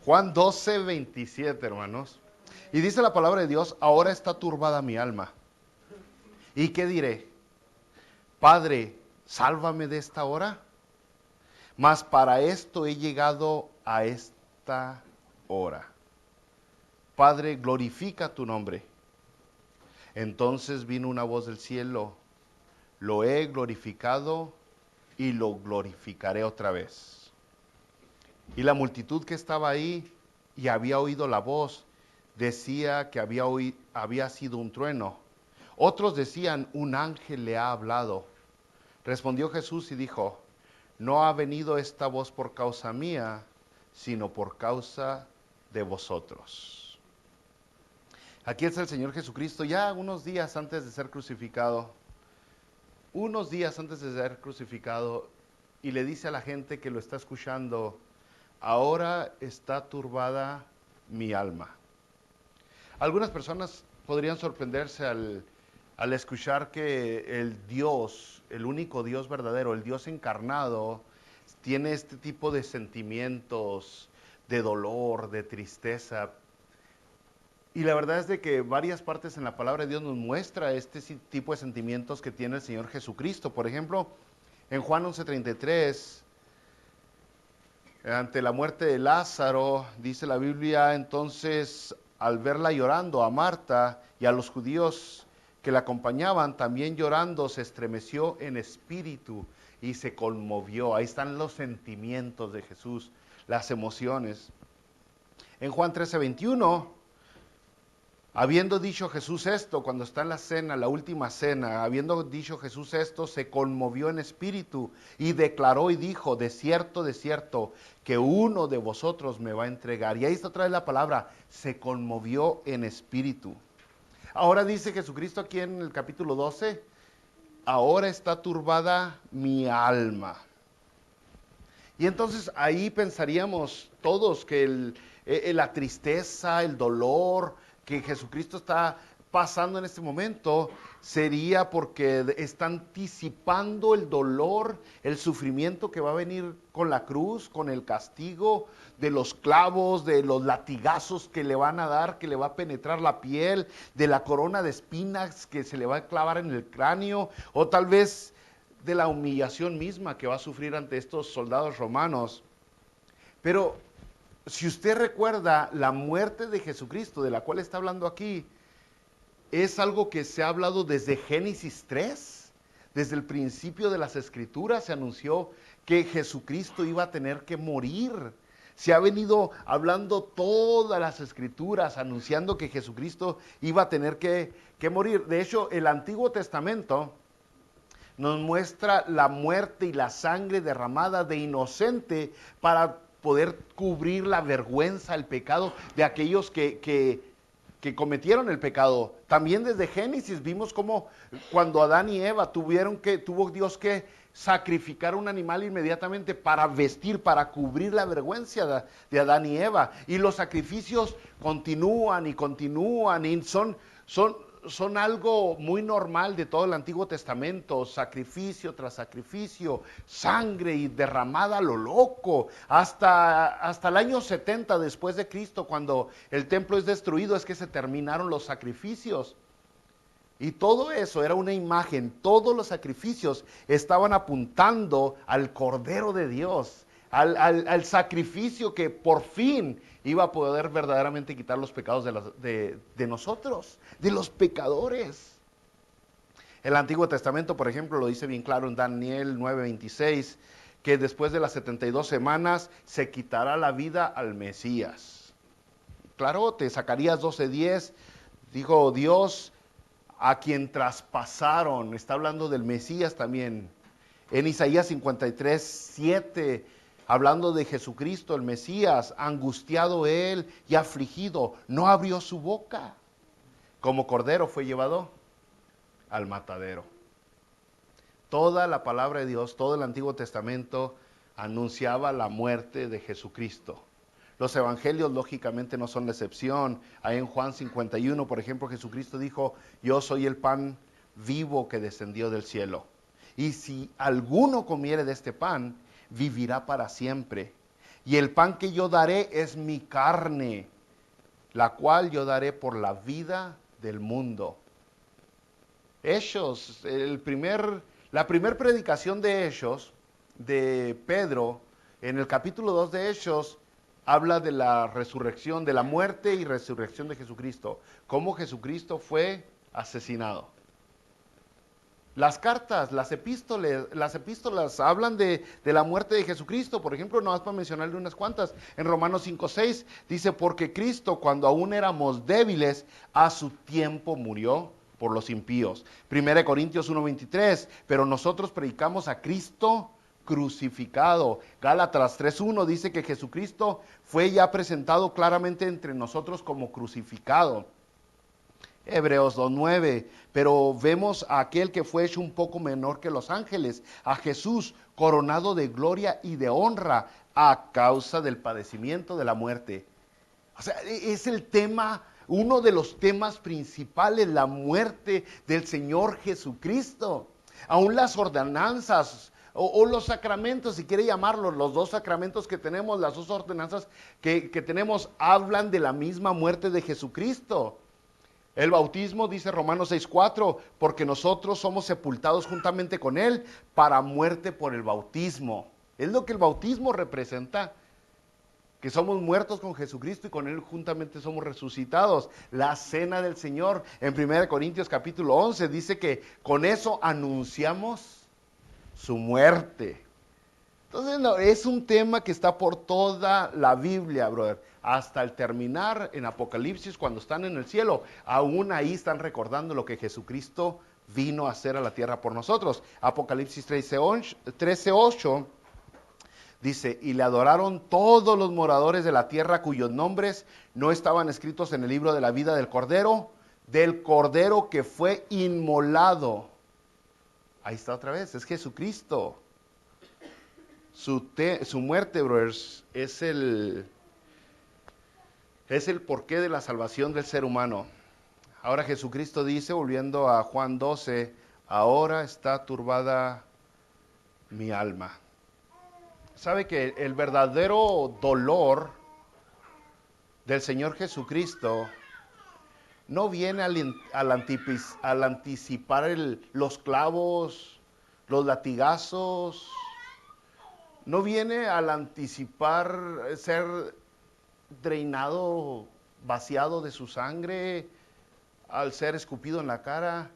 Juan 12:27, hermanos. Y dice la palabra de Dios, ahora está turbada mi alma. ¿Y qué diré? Padre, sálvame de esta hora. Mas para esto he llegado a esta hora. Padre, glorifica tu nombre. Entonces vino una voz del cielo, lo he glorificado y lo glorificaré otra vez. Y la multitud que estaba ahí y había oído la voz, decía que había sido un trueno. Otros decían, un ángel le ha hablado. Respondió Jesús y dijo, no ha venido esta voz por causa mía, sino por causa de vosotros. Aquí está el Señor Jesucristo ya unos días antes de ser crucificado. Y le dice a la gente que lo está escuchando, ahora está turbada mi alma. Algunas personas podrían sorprenderse al escuchar que el Dios, el único Dios verdadero, el Dios encarnado, tiene este tipo de sentimientos, de dolor, de tristeza. Y la verdad es de que varias partes en la palabra de Dios nos muestra este tipo de sentimientos que tiene el Señor Jesucristo. Por ejemplo, en Juan 11:33, ante la muerte de Lázaro, dice la Biblia, entonces al verla llorando a Marta y a los judíos que la acompañaban, también llorando, se estremeció en espíritu y se conmovió. Ahí están los sentimientos de Jesús, las emociones. En Juan 13:21, habiendo dicho Jesús esto, cuando está en la cena, la última cena, habiendo dicho Jesús esto, se conmovió en espíritu y declaró y dijo, de cierto, que uno de vosotros me va a entregar. Y ahí está otra vez la palabra, se conmovió en espíritu. Ahora dice Jesucristo aquí en el capítulo 12, ahora está turbada mi alma. Y entonces ahí pensaríamos todos que la tristeza, el dolor que Jesucristo está pasando en este momento sería porque está anticipando el dolor, el sufrimiento que va a venir con la cruz, con el castigo de los clavos, de los latigazos que le van a dar, que le va a penetrar la piel, de la corona de espinas que se le va a clavar en el cráneo, o tal vez de la humillación misma que va a sufrir ante estos soldados romanos. Pero si usted recuerda, la muerte de Jesucristo, de la cual está hablando aquí, es algo que se ha hablado desde Génesis 3, desde el principio de las Escrituras se anunció que Jesucristo iba a tener que morir. Se ha venido hablando todas las Escrituras, anunciando que Jesucristo iba a tener que morir. De hecho, el Antiguo Testamento nos muestra la muerte y la sangre derramada de inocente para poder cubrir la vergüenza, el pecado de aquellos que cometieron el pecado. También desde Génesis vimos cómo cuando Adán y Eva tuvo Dios que sacrificar un animal inmediatamente para vestir, para cubrir la vergüenza de Adán y Eva. Y los sacrificios continúan y son algo muy normal de todo el Antiguo Testamento, sacrificio tras sacrificio, sangre y derramada a lo loco, hasta el año 70 después de Cristo, cuando el templo es destruido, es que se terminaron los sacrificios. Y todo eso era una imagen, todos los sacrificios estaban apuntando al Cordero de Dios, al sacrificio que por fin iba a poder verdaderamente quitar los pecados de nosotros, de los pecadores. El Antiguo Testamento, por ejemplo, lo dice bien claro en Daniel 9:26, que después de las 72 semanas se quitará la vida al Mesías. Clarote, Zacarías 12:10, dijo Dios, a quien traspasaron, está hablando del Mesías también. En Isaías 53:7, hablando de Jesucristo, el Mesías, angustiado él y afligido, no abrió su boca. Como cordero fue llevado al matadero. Toda la palabra de Dios, todo el Antiguo Testamento anunciaba la muerte de Jesucristo. Los evangelios lógicamente no son la excepción. Ahí en Juan 51, por ejemplo, Jesucristo dijo, yo soy el pan vivo que descendió del cielo. Y si alguno comiere de este pan, vivirá para siempre. Y el pan que yo daré es mi carne, la cual yo daré por la vida del mundo. Hechos, la primer predicación de Hechos, de Pedro, en el capítulo 2 de Hechos, habla de la resurrección, de la muerte y resurrección de Jesucristo, cómo Jesucristo fue asesinado. Las cartas, las epístolas hablan de la muerte de Jesucristo. Por ejemplo, nomás para mencionarle unas cuantas. En Romanos 5:6 dice, porque Cristo, cuando aún éramos débiles, a su tiempo murió por los impíos. 1 Corintios 1:23, pero nosotros predicamos a Cristo crucificado. Gálatas 3:1 dice que Jesucristo fue ya presentado claramente entre nosotros como crucificado. Hebreos 2:9, pero vemos a aquel que fue hecho un poco menor que los ángeles, a Jesús coronado de gloria y de honra a causa del padecimiento de la muerte. O sea, es el tema, uno de los temas principales, la muerte del Señor Jesucristo. Aún las ordenanzas o los sacramentos, si quiere llamarlos, los dos sacramentos que tenemos, las dos ordenanzas que tenemos, hablan de la misma muerte de Jesucristo. El bautismo, dice Romanos 6:4, porque nosotros somos sepultados juntamente con Él para muerte por el bautismo. Es lo que el bautismo representa, que somos muertos con Jesucristo y con Él juntamente somos resucitados. La cena del Señor, en 1 Corintios capítulo 11, dice que con eso anunciamos su muerte. Entonces, no, es un tema que está por toda la Biblia, brother. Hasta el terminar en Apocalipsis, cuando están en el cielo, aún ahí están recordando lo que Jesucristo vino a hacer a la tierra por nosotros. Apocalipsis 13:8 dice, y le adoraron todos los moradores de la tierra cuyos nombres no estaban escritos en el libro de la vida del Cordero que fue inmolado. Ahí está otra vez, es Jesucristo. Su muerte, brothers, es el porqué de la salvación del ser humano. Ahora Jesucristo dice, volviendo a Juan 12, ahora está turbada mi alma. ¿Sabe que el verdadero dolor del Señor Jesucristo no viene al anticipar los clavos, los latigazos? No viene al anticipar ser drenado, vaciado de su sangre, al ser escupido en la cara.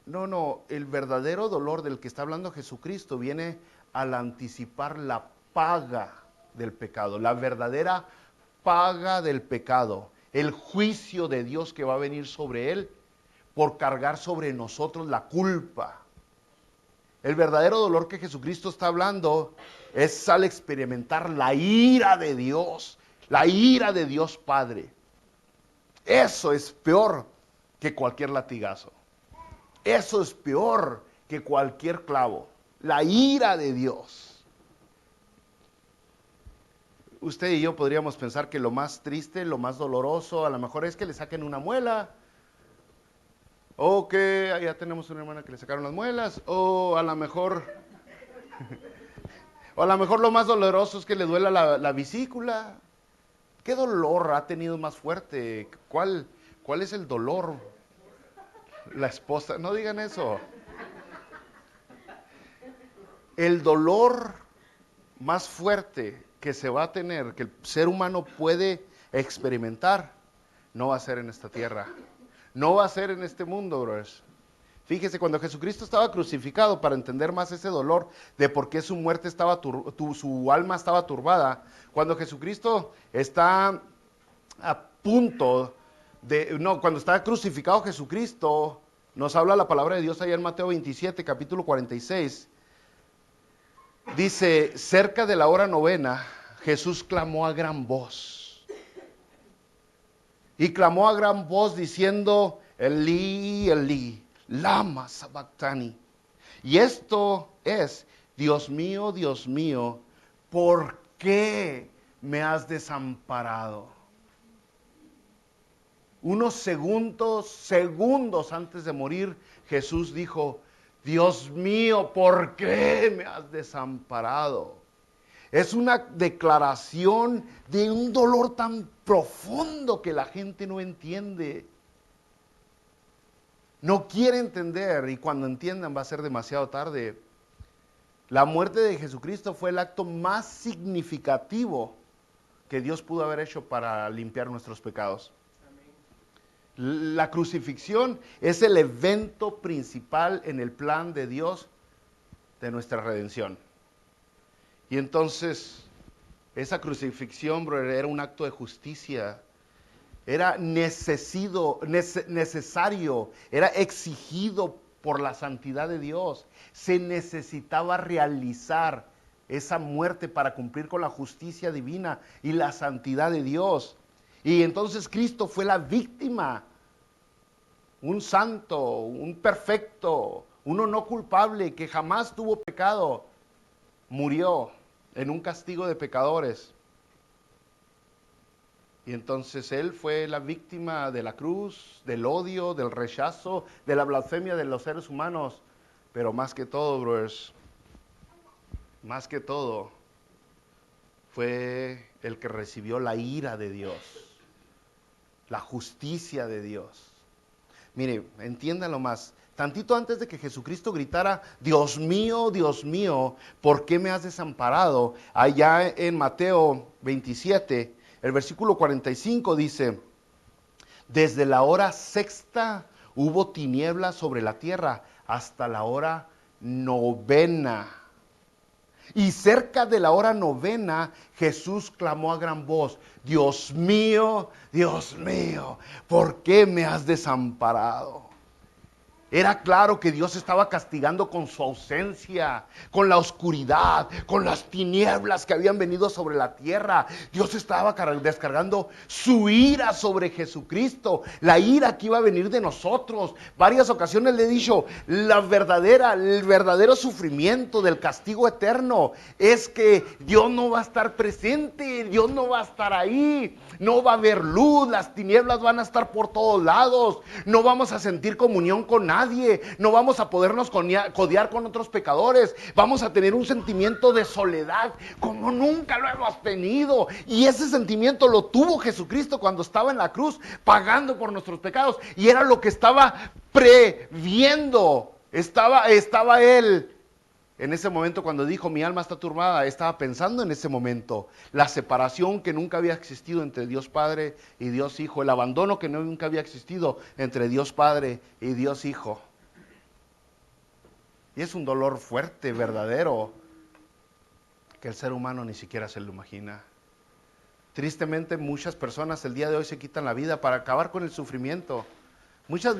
No, el verdadero dolor del que está hablando Jesucristo viene al anticipar la paga del pecado, la verdadera paga del pecado, el juicio de Dios que va a venir sobre Él por cargar sobre nosotros la culpa. El verdadero dolor que Jesucristo está hablando es al experimentar la ira de Dios Padre. Eso es peor que cualquier latigazo. Eso es peor que cualquier clavo. La ira de Dios. Usted y yo podríamos pensar que lo más triste, lo más doloroso, a lo mejor es que le saquen una muela. O que ya tenemos una hermana que le sacaron las muelas, o a lo mejor lo más doloroso es que le duela la vesícula. ¿Qué dolor ha tenido más fuerte? ¿Cuál es el dolor? La esposa, no digan eso. El dolor más fuerte que se va a tener, que el ser humano puede experimentar, no va a ser en esta tierra. No va a ser en este mundo, brothers. Fíjese, cuando Jesucristo estaba crucificado, para entender más ese dolor de por qué su muerte su alma estaba turbada, cuando Jesucristo está a punto cuando está crucificado Jesucristo, nos habla la palabra de Dios allá en Mateo 27, capítulo 46. Dice, cerca de la hora novena, Jesús clamó a gran voz. Y clamó a gran voz diciendo, Elí, Elí, lama sabactani. Y esto es, Dios mío, ¿por qué me has desamparado? Unos segundos antes de morir, Jesús dijo, Dios mío, ¿por qué me has desamparado? Es una declaración de un dolor tan profundo que la gente no entiende. No quiere entender, y cuando entiendan va a ser demasiado tarde. La muerte de Jesucristo fue el acto más significativo que Dios pudo haber hecho para limpiar nuestros pecados. La crucifixión es el evento principal en el plan de Dios de nuestra redención. Y entonces, esa crucifixión, brother, era un acto de justicia. Era necesario, era exigido por la santidad de Dios. Se necesitaba realizar esa muerte para cumplir con la justicia divina y la santidad de Dios. Y entonces Cristo fue la víctima, un santo, un perfecto, uno no culpable, que jamás tuvo pecado, murió en un castigo de pecadores. Y entonces Él fue la víctima de la cruz, del odio, del rechazo, de la blasfemia de los seres humanos. Pero más que todo, brothers, más que todo, fue el que recibió la ira de Dios, la justicia de Dios. Mire, entiéndanlo más. Tantito antes de que Jesucristo gritara, Dios mío, ¿por qué me has desamparado? Allá en Mateo 27, el versículo 45 dice, desde la hora sexta hubo tinieblas sobre la tierra hasta la hora novena. Y cerca de la hora novena, Jesús clamó a gran voz, Dios mío, ¿por qué me has desamparado? Era claro que Dios estaba castigando con su ausencia, con la oscuridad, con las tinieblas que habían venido sobre la tierra. Dios estaba descargando su ira sobre Jesucristo, la ira que iba a venir de nosotros. Varias ocasiones le he dicho, el verdadero sufrimiento del castigo eterno es que Dios no va a estar presente, Dios no va a estar ahí, no va a haber luz, las tinieblas van a estar por todos lados, no vamos a sentir comunión con nadie. No vamos a podernos codear con otros pecadores. Vamos a tener un sentimiento de soledad como nunca lo hemos tenido. Y ese sentimiento lo tuvo Jesucristo cuando estaba en la cruz pagando por nuestros pecados. Y era lo que estaba previendo. Estaba Él. En ese momento cuando dijo, mi alma está turbada, estaba pensando en ese momento, la separación que nunca había existido entre Dios Padre y Dios Hijo, el abandono que nunca había existido entre Dios Padre y Dios Hijo. Y es un dolor fuerte, verdadero, que el ser humano ni siquiera se lo imagina. Tristemente muchas personas el día de hoy se quitan la vida para acabar con el sufrimiento. Muchas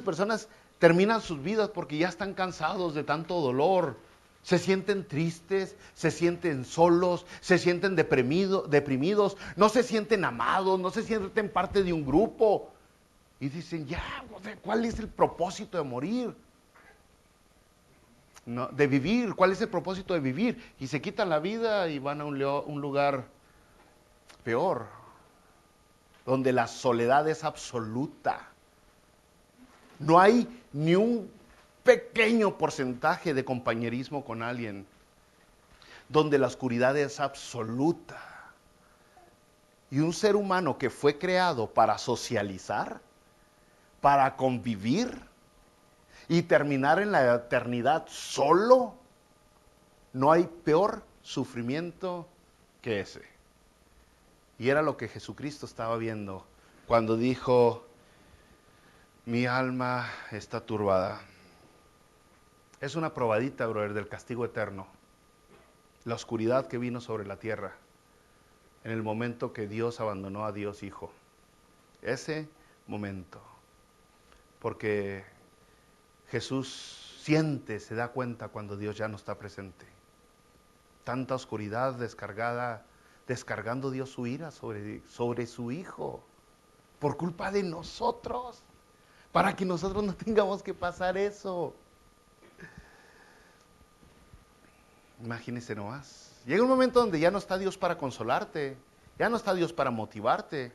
personas terminan sus vidas porque ya están cansados de tanto dolor. Se sienten tristes, se sienten solos, se sienten deprimidos, no se sienten amados, no se sienten parte de un grupo. Y dicen, ¿cuál es el propósito de morir? No, de vivir, ¿cuál es el propósito de vivir? Y se quitan la vida y van a un lugar peor, donde la soledad es absoluta. No hay ni un pequeño porcentaje de compañerismo con alguien, donde la oscuridad es absoluta. Y un ser humano que fue creado para socializar, para convivir y terminar en la eternidad solo, no hay peor sufrimiento que ese. Y era lo que Jesucristo estaba viendo cuando dijo, mi alma está turbada. Es una probadita, brother, del castigo eterno. La oscuridad que vino sobre la tierra en el momento que Dios abandonó a Dios Hijo. Ese momento. Porque Jesús se da cuenta cuando Dios ya no está presente. Tanta oscuridad descargando Dios su ira sobre su Hijo. Por culpa de nosotros. Para que nosotros no tengamos que pasar eso. Imagínense nomás. Llega un momento donde ya no está Dios para consolarte, ya no está Dios para motivarte,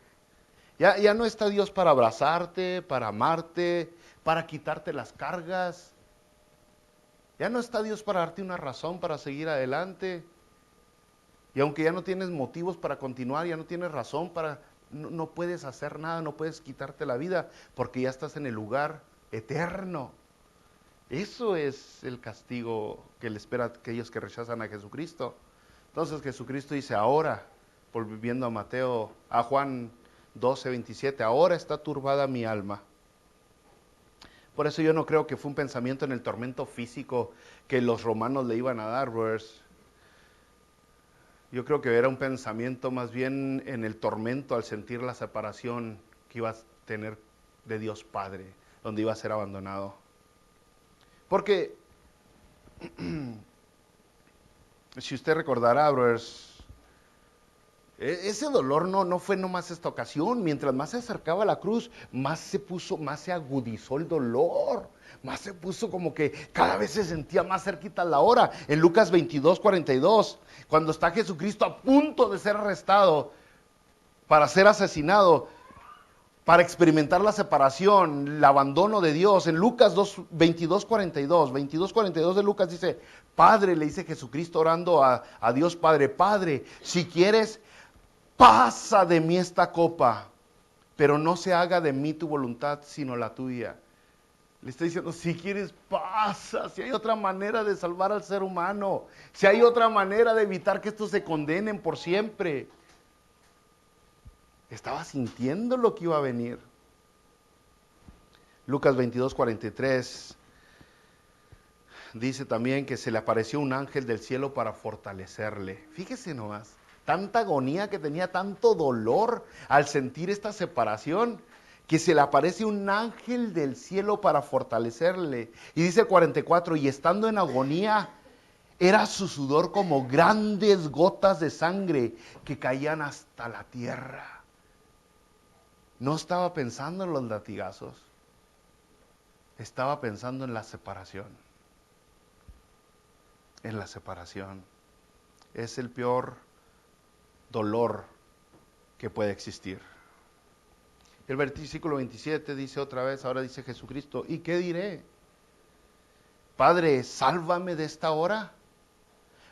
ya no está Dios para abrazarte, para amarte, para quitarte las cargas. Ya no está Dios para darte una razón para seguir adelante. Y aunque ya no tienes motivos para continuar, ya no tienes razón para... No puedes hacer nada, no puedes quitarte la vida, porque ya estás en el lugar eterno. Eso es el castigo que le espera a aquellos que rechazan a Jesucristo. Entonces Jesucristo dice, ahora, volviendo a Juan 12:27, ahora está turbada mi alma. Por eso yo no creo que fue un pensamiento en el tormento físico que los romanos le iban a dar, brothers. Yo creo que era un pensamiento más bien en el tormento al sentir la separación que iba a tener de Dios Padre, donde iba a ser abandonado. Porque, si usted recordará, brothers, ese dolor no fue nomás esta ocasión. Mientras más se acercaba a la cruz, más se agudizó el dolor. Más se puso como que cada vez se sentía más cerquita la hora. En Lucas 22:42, cuando está Jesucristo a punto de ser arrestado para ser asesinado, para experimentar la separación, el abandono de Dios. En Lucas 22:42 de Lucas dice, Padre, le dice Jesucristo orando a Dios Padre, Padre, si quieres, pasa de mí esta copa, pero no se haga de mí tu voluntad, sino la tuya. Le está diciendo, si quieres, pasa, si hay otra manera de salvar al ser humano, si hay otra manera de evitar que estos se condenen por siempre. Estaba sintiendo lo que iba a venir. Lucas 22:43 dice también que se le apareció un ángel del cielo para fortalecerle. Fíjese nomás, tanta agonía que tenía, tanto dolor al sentir esta separación, que se le aparece un ángel del cielo para fortalecerle. Y dice el 44, y estando en agonía, era su sudor como grandes gotas de sangre que caían hasta la tierra. No estaba pensando en los latigazos, estaba pensando en la separación. En la separación. Es el peor dolor que puede existir. El versículo 27 dice otra vez, ahora dice Jesucristo, ¿y qué diré? Padre, sálvame de esta hora,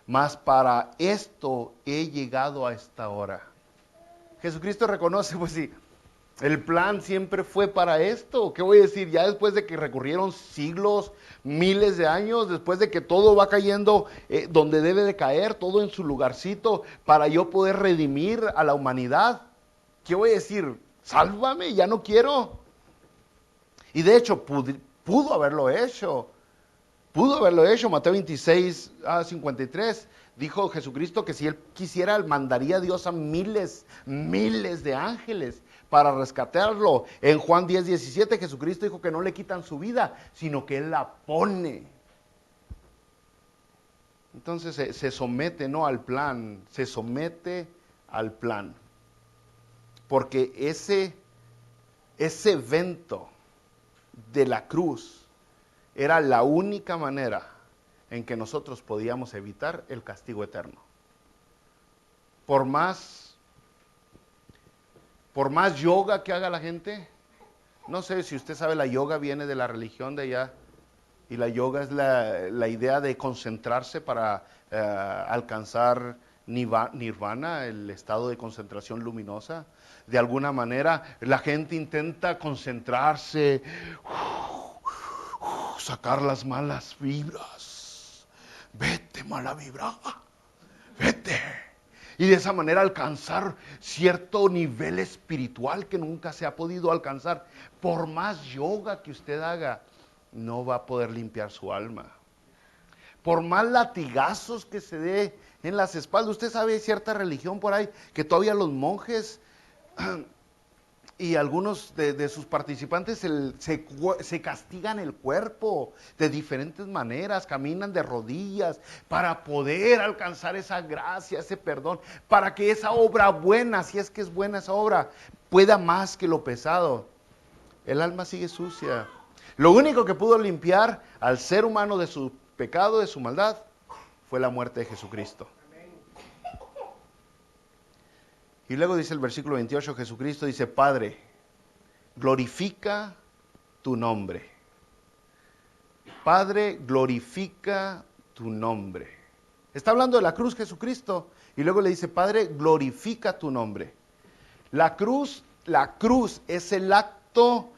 mas para esto he llegado a esta hora. Jesucristo reconoce, pues sí, el plan siempre fue para esto. ¿Qué voy a decir? Ya después de que recurrieron siglos, miles de años, después de que todo va cayendo donde debe de caer, todo en su lugarcito, para yo poder redimir a la humanidad. ¿Qué voy a decir? Sálvame, ya no quiero. Y de hecho, pudo haberlo hecho. Pudo haberlo hecho. Mateo 26:53. Dijo Jesucristo que si él quisiera, mandaría a Dios a miles de ángeles para rescatarlo. En Juan 10:17 Jesucristo dijo que no le quitan su vida, sino que Él la pone. Entonces se somete, no al plan, se somete al plan. Porque ese evento de la cruz era la única manera en que nosotros podíamos evitar el castigo eterno. Por más yoga que haga la gente, no sé si usted sabe, la yoga viene de la religión de allá, y la yoga es la idea de concentrarse para alcanzar nirvana, el estado de concentración luminosa. De alguna manera, la gente intenta concentrarse, sacar las malas vibras. Vete, mala vibra, vete. Y de esa manera alcanzar cierto nivel espiritual que nunca se ha podido alcanzar. Por más yoga que usted haga, no va a poder limpiar su alma. Por más latigazos que se dé en las espaldas. Usted sabe, hay cierta religión por ahí que todavía los monjes y algunos de sus participantes se castigan el cuerpo de diferentes maneras, caminan de rodillas para poder alcanzar esa gracia, ese perdón, para que esa obra buena, si es que es buena esa obra, pueda más que lo pesado. El alma sigue sucia. Lo único que pudo limpiar al ser humano de su pecado, de su maldad, fue la muerte de Jesucristo. Y luego dice el versículo 28, Jesucristo dice, Padre, glorifica tu nombre. Padre, glorifica tu nombre. Está hablando de la cruz Jesucristo. Y luego le dice, Padre, glorifica tu nombre. La cruz es el acto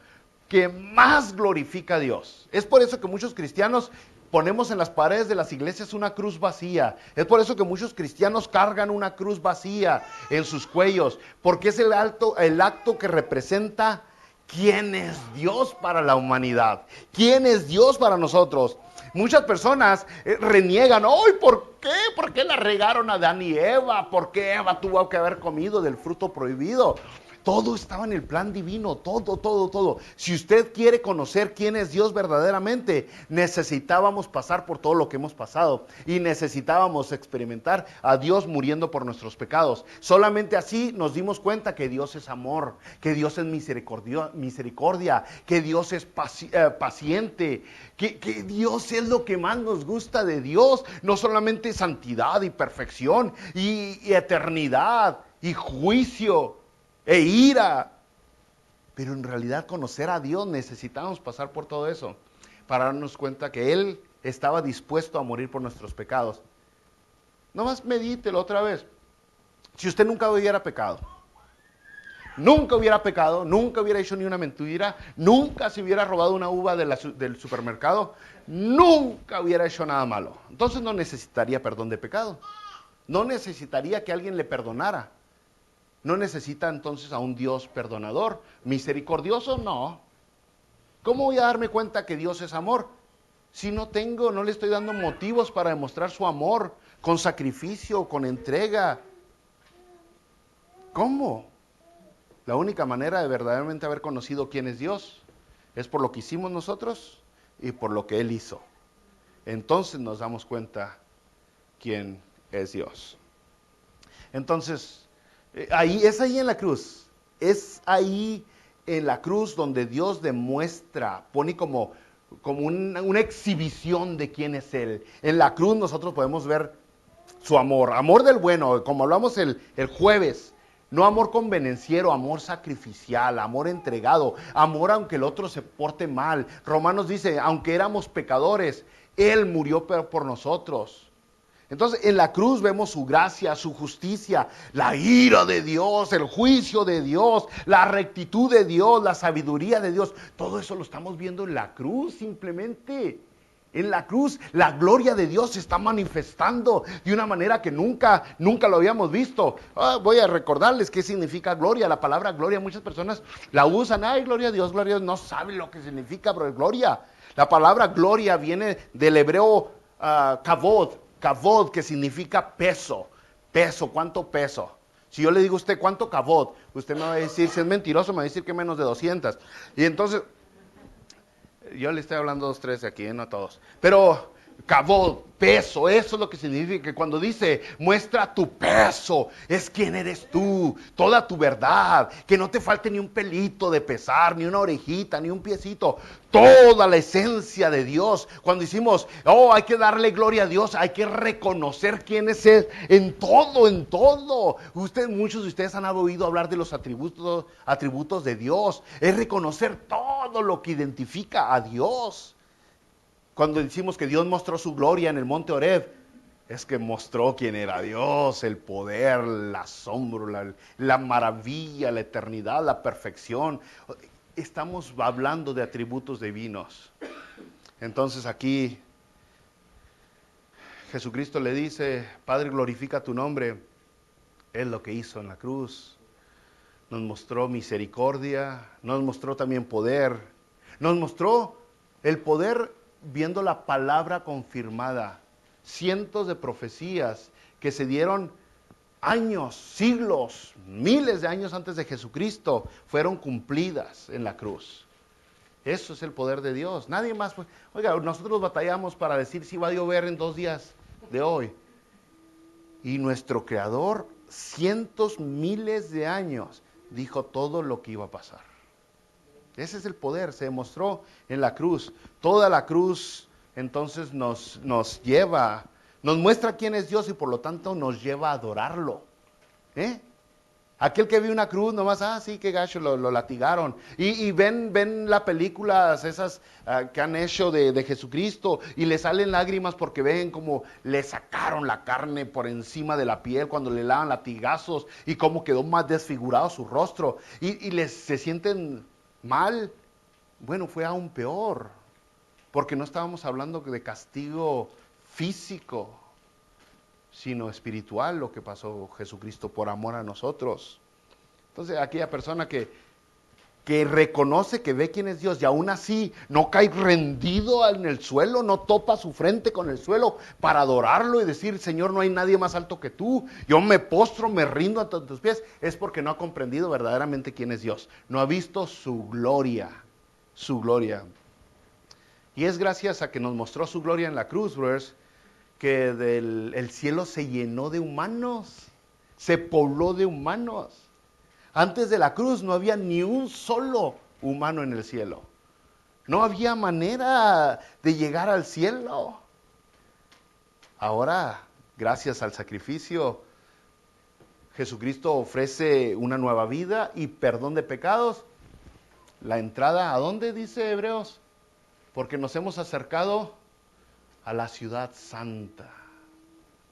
que más glorifica a Dios. Es por eso que muchos cristianos ponemos en las paredes de las iglesias una cruz vacía. Es por eso que muchos cristianos cargan una cruz vacía en sus cuellos. Porque es el acto que representa quién es Dios para la humanidad. ¿Quién es Dios para nosotros? Muchas personas reniegan, ¡ay! ¿Por qué? ¿Por qué la regaron a Adán y Eva? ¿Por qué Eva tuvo que haber comido del fruto prohibido? Todo estaba en el plan divino, todo. Si usted quiere conocer quién es Dios verdaderamente, necesitábamos pasar por todo lo que hemos pasado y necesitábamos experimentar a Dios muriendo por nuestros pecados. Solamente así nos dimos cuenta que Dios es amor, que Dios es misericordia, que Dios es paciente, que Dios es lo que más nos gusta de Dios, no solamente santidad y perfección y eternidad y juicio e ira. Pero en realidad conocer a Dios necesitamos pasar por todo eso para darnos cuenta que Él estaba dispuesto a morir por nuestros pecados. Nomás medítelo otra vez. Si usted nunca hubiera pecado, nunca hubiera hecho ni una mentira, nunca se hubiera robado una uva del supermercado, nunca hubiera hecho nada malo, entonces no necesitaría perdón de pecado, no necesitaría que alguien le perdonara. No necesita entonces a un Dios perdonador, misericordioso, no. ¿Cómo voy a darme cuenta que Dios es amor? Si no le estoy dando motivos para demostrar su amor con sacrificio, con entrega. ¿Cómo? La única manera de verdaderamente haber conocido quién es Dios es por lo que hicimos nosotros y por lo que Él hizo. Entonces nos damos cuenta quién es Dios. Entonces, es ahí en la cruz, es ahí en la cruz donde Dios demuestra, pone como una exhibición de quién es Él. En la cruz nosotros podemos ver su amor del bueno, como hablamos el jueves, no amor convenenciero, amor sacrificial, amor entregado, amor aunque el otro se porte mal. Romanos dice, aunque éramos pecadores, Él murió por nosotros. Entonces en la cruz vemos su gracia, su justicia, la ira de Dios, el juicio de Dios, la rectitud de Dios, la sabiduría de Dios. Todo eso lo estamos viendo en la cruz simplemente. En la cruz la gloria de Dios se está manifestando de una manera que nunca lo habíamos visto. Voy a recordarles qué significa gloria. La palabra gloria muchas personas la usan. Ay, gloria a Dios, no saben lo que significa, pero es gloria. La palabra gloria viene del hebreo kavod, que significa peso. Peso, ¿cuánto peso? Si yo le digo a usted, ¿cuánto kavod? Usted me va a decir, si es mentiroso, me va a decir que menos de 200. Y entonces, yo le estoy hablando 2, 3 aquí, no a todos. Pero kavod, peso, eso es lo que significa. Que cuando dice, muestra tu peso, es quién eres tú, toda tu verdad. Que no te falte ni un pelito de pesar, ni una orejita, ni un piecito. Toda la esencia de Dios. Cuando decimos, hay que darle gloria a Dios, hay que reconocer quién es Él en todo. Muchos de ustedes han oído hablar de los atributos de Dios. Es reconocer todo lo que identifica a Dios. Cuando decimos que Dios mostró su gloria en el monte Horeb, es que mostró quién era Dios, el poder, el asombro, la maravilla, la eternidad, la perfección. Estamos hablando de atributos divinos. Entonces aquí Jesucristo le dice, Padre, glorifica tu nombre. Es lo que hizo en la cruz. Nos mostró misericordia, nos mostró también poder. Nos mostró el poder viendo la palabra confirmada. Cientos de profecías que se dieron años, siglos, miles de años antes de Jesucristo, fueron cumplidas en la cruz. Eso es el poder de Dios. Nadie más. Oiga, nosotros batallamos para decir si va a llover en 2 días de hoy. Y nuestro Creador, cientos, miles de años, dijo todo lo que iba a pasar. Ese es el poder, se demostró en la cruz. Toda la cruz entonces nos muestra quién es Dios y por lo tanto nos lleva a adorarlo. Aquel que vio una cruz, nomás, sí, qué gacho, lo latigaron. Y ven las películas esas que han hecho de Jesucristo y le salen lágrimas porque ven como le sacaron la carne por encima de la piel cuando le daban latigazos y cómo quedó más desfigurado su rostro. Y se sienten mal. Bueno, fue aún peor, porque no estábamos hablando de castigo físico, sino espiritual, lo que pasó Jesucristo por amor a nosotros. Entonces, aquella persona que reconoce, que ve quién es Dios y aún así no cae rendido en el suelo, no topa su frente con el suelo para adorarlo y decir, Señor, no hay nadie más alto que tú, yo me postro, me rindo ante tus pies, es porque no ha comprendido verdaderamente quién es Dios, no ha visto su gloria, su gloria. Y es gracias a que nos mostró su gloria en la cruz, brothers, que el cielo se llenó de humanos, se pobló de humanos. Antes de la cruz no había ni un solo humano en el cielo. No había manera de llegar al cielo. Ahora, gracias al sacrificio, Jesucristo ofrece una nueva vida y perdón de pecados. La entrada, ¿a dónde dice Hebreos? Porque nos hemos acercado a la ciudad santa.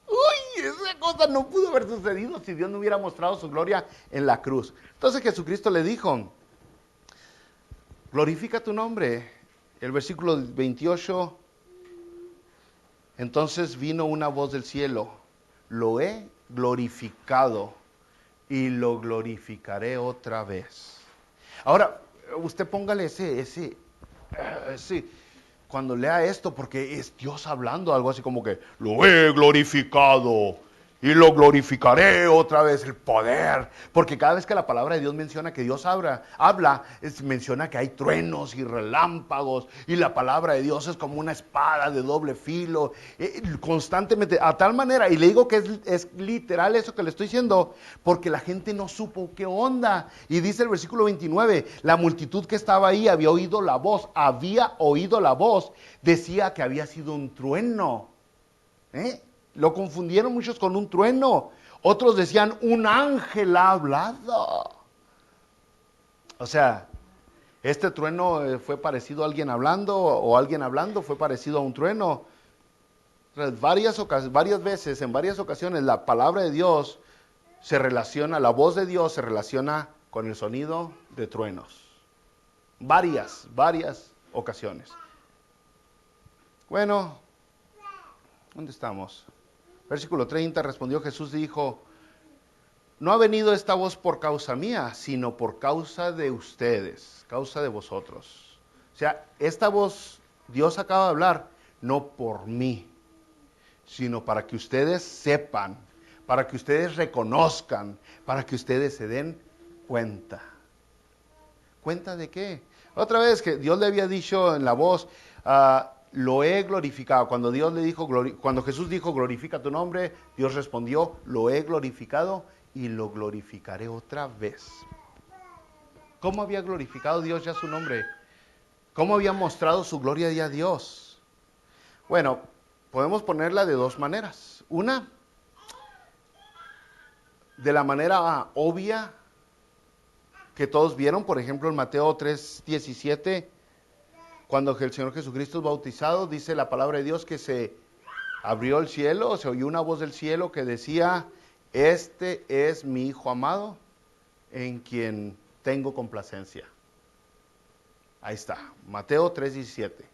¡Uy! Esa cosa no pudo haber sucedido si Dios no hubiera mostrado su gloria en la cruz. Entonces Jesucristo le dijo, glorifica tu nombre. El versículo 28, entonces vino una voz del cielo, lo he glorificado y lo glorificaré otra vez. Ahora, usted póngale ese cuando lea esto, porque es Dios hablando, algo así como que, lo he glorificado y lo glorificaré otra vez, el poder. Porque cada vez que la palabra de Dios menciona que Dios habla, menciona que hay truenos y relámpagos, y la palabra de Dios es como una espada de doble filo, constantemente, a tal manera, y le digo que es literal eso que le estoy diciendo, porque la gente no supo qué onda. Y dice el versículo 29, la multitud que estaba ahí había oído la voz, decía que había sido un trueno. Lo confundieron muchos con un trueno. Otros decían, un ángel ha hablado. O sea, este trueno fue parecido a alguien hablando, o alguien hablando fue parecido a un trueno. Varias veces, en varias ocasiones, la palabra de Dios se relaciona, la voz de Dios se relaciona con el sonido de truenos. Varias ocasiones. Bueno, ¿dónde estamos? Versículo 30, respondió Jesús y dijo, no ha venido esta voz por causa mía, sino por causa de ustedes, causa de vosotros. O sea, esta voz, Dios acaba de hablar, no por mí, sino para que ustedes sepan, para que ustedes reconozcan, para que ustedes se den cuenta. ¿Cuenta de qué? Otra vez que Dios le había dicho en la voz, lo he glorificado. Cuando Jesús dijo, glorifica tu nombre, Dios respondió, lo he glorificado y lo glorificaré otra vez. ¿Cómo había glorificado Dios ya su nombre? ¿Cómo había mostrado su gloria ya a Dios? Bueno, podemos ponerla de dos maneras. Una, de la manera obvia que todos vieron, por ejemplo en Mateo 3:17, cuando el Señor Jesucristo es bautizado, dice la palabra de Dios que se abrió el cielo, se oyó una voz del cielo que decía, este es mi Hijo amado, en quien tengo complacencia. Ahí está, Mateo 3:17.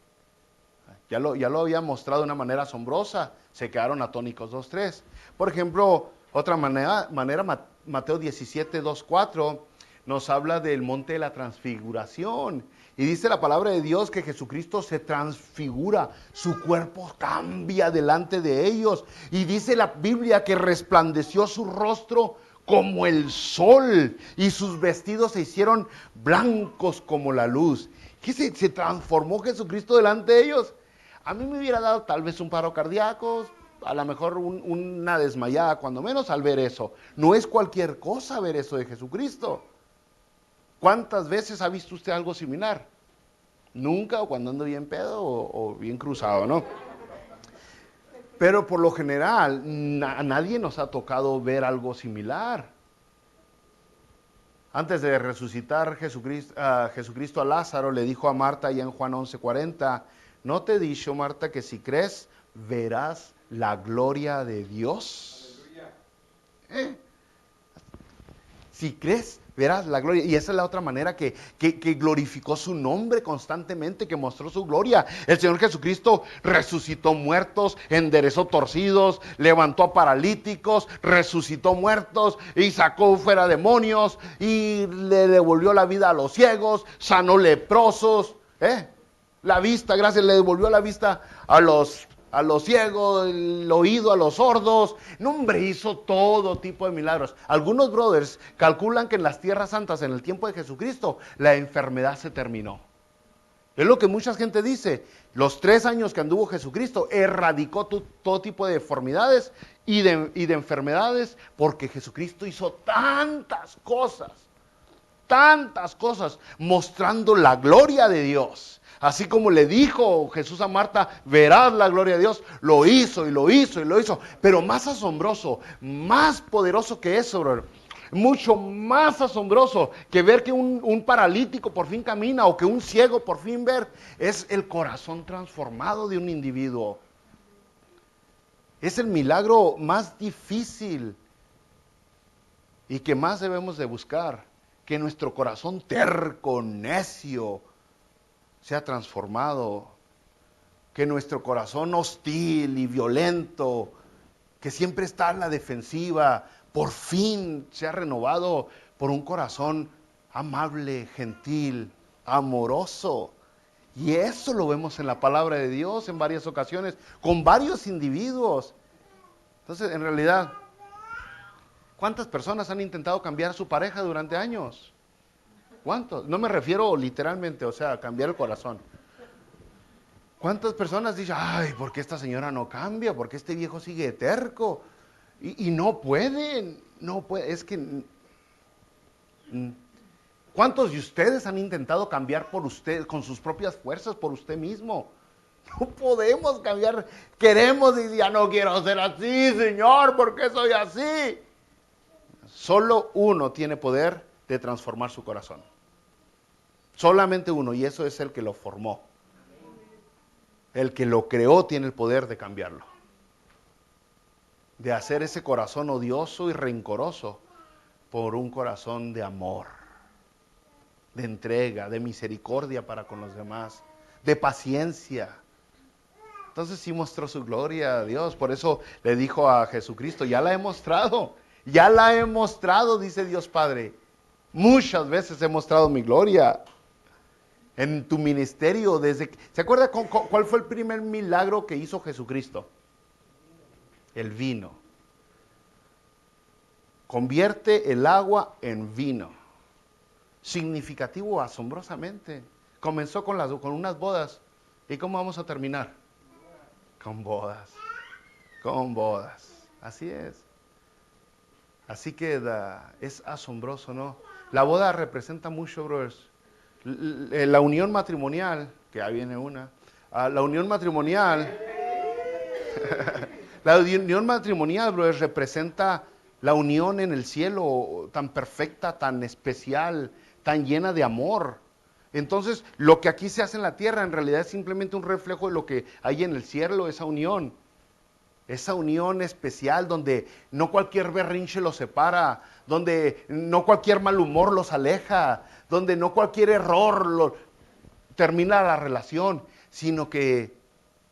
Ya lo había mostrado de una manera asombrosa, se quedaron atónicos 2:3. Por ejemplo, otra manera Mateo 17:2-4, nos habla del monte de la transfiguración. Y dice la palabra de Dios que Jesucristo se transfigura, su cuerpo cambia delante de ellos. Y dice la Biblia que resplandeció su rostro como el sol y sus vestidos se hicieron blancos como la luz. ¿Qué se transformó Jesucristo delante de ellos? A mí me hubiera dado tal vez un paro cardíaco, a lo mejor una desmayada, cuando menos al ver eso. No es cualquier cosa ver eso de Jesucristo. ¿Cuántas veces ha visto usted algo similar? Nunca, o cuando ando bien pedo o bien cruzado, ¿no? Pero por lo general, a nadie nos ha tocado ver algo similar. Antes de resucitar Jesucristo a Lázaro, le dijo a Marta, ya en Juan 11:40, ¿no te he dicho, Marta, que si crees, verás la gloria de Dios? Si crees, verás la gloria. Y esa es la otra manera que glorificó su nombre constantemente, que mostró su gloria. El Señor Jesucristo resucitó muertos, enderezó torcidos, levantó a paralíticos, resucitó muertos y sacó fuera demonios y le devolvió la vida a los ciegos, sanó leprosos. La vista, gracias, le devolvió la vista a los ciegos, el oído a los sordos. No, hombre, hizo todo tipo de milagros. Algunos brothers calculan que en las tierras santas, en el tiempo de Jesucristo, la enfermedad se terminó. Es lo que mucha gente dice. Los 3 años que anduvo Jesucristo, erradicó todo tipo de deformidades y de enfermedades, porque Jesucristo hizo tantas cosas, mostrando la gloria de Dios. Así como le dijo Jesús a Marta, verás la gloria de Dios, lo hizo y lo hizo y lo hizo. Pero más asombroso, más poderoso que eso, bro, mucho más asombroso que ver que un paralítico por fin camina o que un ciego por fin ver, es el corazón transformado de un individuo. Es el milagro más difícil y que más debemos de buscar, que nuestro corazón terco, necio, sea transformado, que nuestro corazón hostil y violento, que siempre está en la defensiva, por fin sea renovado por un corazón amable, gentil, amoroso. Y eso lo vemos en la palabra de Dios en varias ocasiones, con varios individuos. Entonces, en realidad, ¿cuántas personas han intentado cambiar a su pareja durante años? ¿Cuántos? No me refiero literalmente, o sea, cambiar el corazón. ¿Cuántas personas dicen, ay, ¿por qué esta señora no cambia? ¿Por qué este viejo sigue terco? Y no pueden, es que... ¿Cuántos de ustedes han intentado cambiar por usted, con sus propias fuerzas, por usted mismo? No podemos cambiar, queremos y ya no quiero ser así, Señor, ¿por qué soy así? Solo uno tiene poder de transformar su corazón. Solamente uno, y eso es el que lo formó. El que lo creó tiene el poder de cambiarlo. De hacer ese corazón odioso y rencoroso por un corazón de amor, de entrega, de misericordia para con los demás, de paciencia. Entonces sí mostró su gloria a Dios. Por eso le dijo a Jesucristo, ya la he mostrado, dice Dios Padre. Muchas veces he mostrado mi gloria. En tu ministerio, ¿se acuerda cuál fue el primer milagro que hizo Jesucristo? El vino. Convierte el agua en vino. Significativo, asombrosamente. Comenzó con unas bodas. ¿Y cómo vamos a terminar? Con bodas. Con bodas. Así es. Así que es asombroso, ¿no? La boda representa mucho, brothers. La unión matrimonial, que ya viene una, la unión matrimonial, brothers, representa la unión en el cielo, tan perfecta, tan especial, tan llena de amor. Entonces, lo que aquí se hace en la tierra, en realidad es simplemente un reflejo de lo que hay en el cielo, esa unión especial, donde no cualquier berrinche los separa, donde no cualquier mal humor los aleja, donde no cualquier error termina la relación, sino que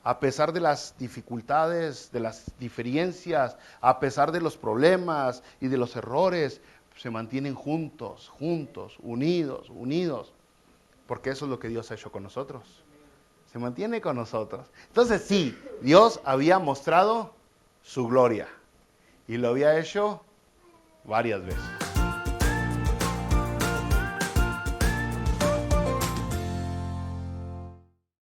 a pesar de las dificultades, de las diferencias, a pesar de los problemas y de los errores, se mantienen juntos, unidos, porque eso es lo que Dios ha hecho con nosotros. Se mantiene con nosotros. Entonces sí, Dios había mostrado su gloria y lo había hecho varias veces.